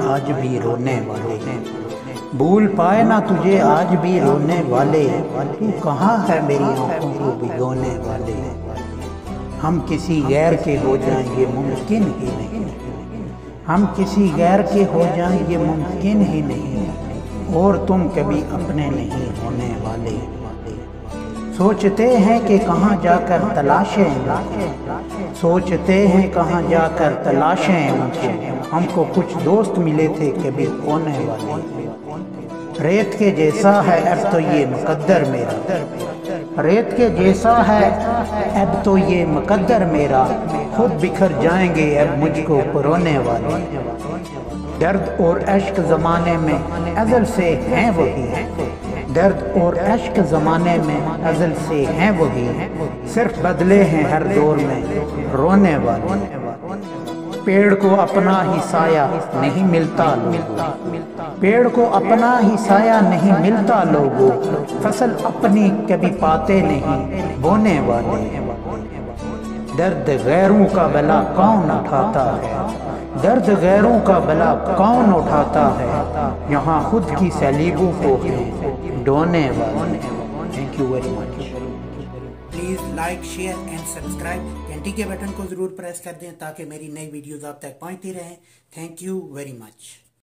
آج بھی رونے والے ہیں، بھول پائے نہ تجھے آج بھی رونے والے، تو کہاں ہے میری آنکھوں کو بھگونے والے۔ ہم کسی غیر کے ہو جائیں یہ ممکن ہی نہیں، ہم کسی غیر کے ہو جائیں یہ ممکن ہی نہیں، اور تم کبھی اپنے نہیں ہونے والے۔ سوچتے ہیں کہ کہاں جا کر تلاشیں، سوچتے ہیں کہاں جا کر تلاشیں ان کو، ہم کو کچھ دوست ملے تھے کبھی کھونے والے۔ ریت کے جیسا ہے اب تو یہ مقدر میرا، ریت کے جیسا ہے اب تو یہ مقدر میرا، خود بکھر جائیں گے اب مجھ کو پرونے والے۔ درد اور عشق زمانے میں ازل سے ہیں وہی، درد اور عشق زمانے میں ازل سے ہیں وہی، صرف بدلے ہیں ہر دور میں رونے والے۔ پیڑ کو اپنا ہی سایہ نہیں ملتا لوگوں، پیڑ کو اپنا ہی سایہ نہیں ملتا لوگوں، فصل اپنی کبھی پاتے نہیں بونے والے۔ درد غیروں کا بلا کون اٹھاتا ہے، درد غیروں کا بلا کون اٹھاتا ہے، یہاں خود کی سلیبوں کو ہیں ڈھونے والے۔ Thank you very much. Please like share and subscribe, گھنٹی کے بٹن کو ضرور پریس کر دیں تاکہ میری نئی ویڈیوز آپ تک پہنچتی رہیں۔ Thank you very much.